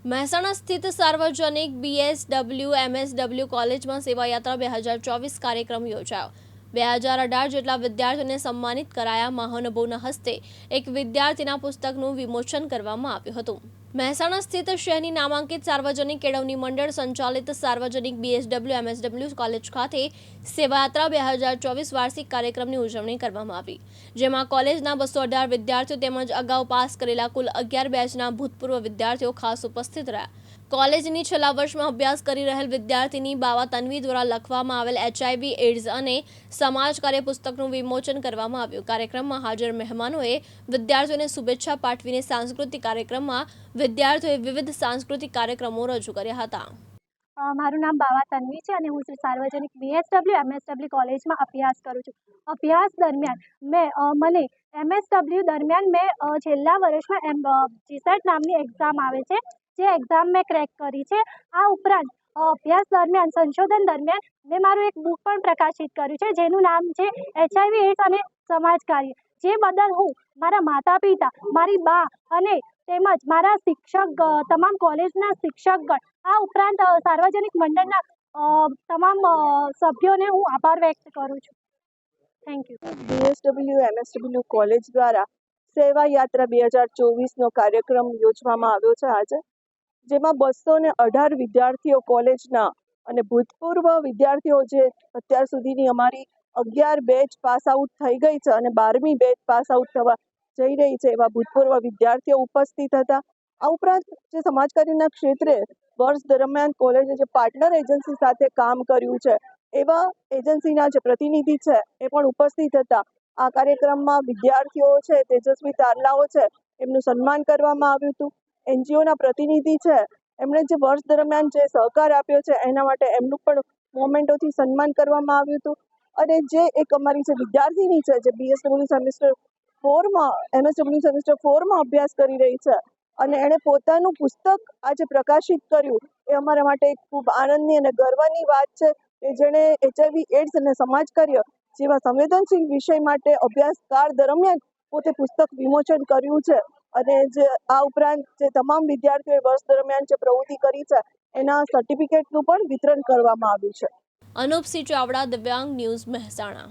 મહેસાણા સ્થિત સાર્વજનિક BSW-MSW કોલેજમાં સેવાયાત્રા 2024 કાર્યક્રમ યોજાયો। 2018 જેટલા વિદ્યાર્થીઓને સન્માનિત કરાયા। મહાનુભાવોના હસ્તે એક વિદ્યાર્થીના પુસ્તકનું વિમોચન કરવામાં આવ્યું હતું। મહેસાણા સ્થિત શહેરની નામાંકિત સાર્વજનિક કેળવણી મંડળ સંચાલિત સાર્વજનિક BSW-MSW કોલેજ ખાતે સેવાયાત્રા 2024 વાર્ષિક કાર્યક્રમની ઉજવણી કરવામાં આવી, જેમાં કોલેજના 218 વિદ્યાર્થીઓ તેમજ અગાઉ પાસ કરેલા કુલ 11 બેચના ભૂતપૂર્વ વિદ્યાર્થીઓ ખાસ ઉપસ્થિત રહ્યા। કોલેજની છેલ્લા વર્ષમાં અભ્યાસ કરી રહેલ વિદ્યાર્થીની બાવા તન્વી દ્વારા લખવામાં આવેલ HIV એડ્સ અને સમાજ કાર્ય પુસ્તકનું વિમોચન કરવામાં આવ્યું। કાર્યક્રમમાં હાજર મહેમાનોએ વિદ્યાર્થીઓને શુભેચ્છા પાઠવીને સાંસ્કૃતિક કાર્યક્રમમાં વિદ્યાર્થીઓએ વિવિધ સાંસ્કૃતિક કાર્યક્રમો રજૂ કર્યા હતા। મારું નામ બાવા તન્વી છે અને હું સાર્વજનિક BSW-MSW કોલેજમાં અભ્યાસ કરું છું। અભ્યાસ દરમિયાન મને MSW દરમિયાન મેં છેલ્લા વર્ષમાં GSET નામની એક્ઝામ આવે છે, જે એક્ઝામ મેં ક્રેક કરી છે। આ ઉપરાંત અભ્યાસ દરમિયાન સંશોધન દરમિયાન મેં મારું એક બુક પણ પ્રકાશિત કર્યું છે, જેનું નામ છે HIV એડ્સ અને સમાજ કાર્ય, જે બદલ હું મારા માતા પિતા, મારી બા અને તેમજ મારા શિક્ષક, તમામ કોલેજના શિક્ષકગણ, આ ઉપરાંત સાર્વજનિક મંડળના તમામ સભ્યોને હું આભાર વ્યક્ત કરું છું। Thank you. BSW-MSW કોલેજ દ્વારા સેવા યાત્રા 2024નો કાર્યક્રમ યોજવામાં આવ્યો છે આજે, જેમાં 218 વિદ્યાર્થીઓ કોલેજના અને ભૂતપૂર્વ વિદ્યાર્થીઓ જે અત્યાર સુધીની અમારી 11 બેચ પાસ આઉટ થઈ ગઈ છે અને 12મી બેચ પાસ આઉટ થવા જઈ રહી છે એવા ભૂતપૂર્વ વિદ્યાર્થીઓ ઉપસ્થિત હતા। આ ઉપરાંત જે સમાજકાર્યના ક્ષેત્રે વર્ષ દરમિયાન કોલેજે જે પાર્ટનર એજન્સી સાથે કામ કર્યું છે એવા એજન્સીના જે પ્રતિનિધિ છે એ પણ ઉપસ્થિત હતા। આ કાર્યક્રમમાં વિદ્યાર્થીઓ છે, તેજસ્વી તારલાઓ છે, એમનું સન્માન કરવામાં આવ્યું હતું। NGOના પ્રતિનિધિ છે, એમણે જે વર્ષ દરમિયાન જે સહકાર આપ્યો છે એના માટે એમનું પણ મોમેન્ટોથી સન્માન કરવામાં આવ્યું હતું। અને જે એક અમારી જે વિદ્યાર્થીની છે, જે BSW સેમેસ્ટર 4માં MSW સેમેસ્ટર 4માં અભ્યાસ કરી રહી છે અને એણે પોતાનું પુસ્તક આજે પ્રકાશિત કર્યું, એ અમારા માટે ખૂબ આનંદની અને ગર્વની વાત છે કે જેણે HIV એડ્સ અને સમાજ કાર્ય જેવા સંવેદનશીલ વિષય માટે અભ્યાસકાળ દરમિયાન પોતે પુસ્તક વિમોચન કર્યું છે। અને જે આ ઉપરાંત જે તમામ વિદ્યાર્થીઓએ વર્ષ દરમિયાન જે પ્રવૃત્તિ કરી છે એના સર્ટિફિકેટનું પણ વિતરણ કરવામાં આવ્યું છે। અનુપસિંહ ચાવડા, દિવ્યાંગ ન્યૂઝ, મહેસાણા।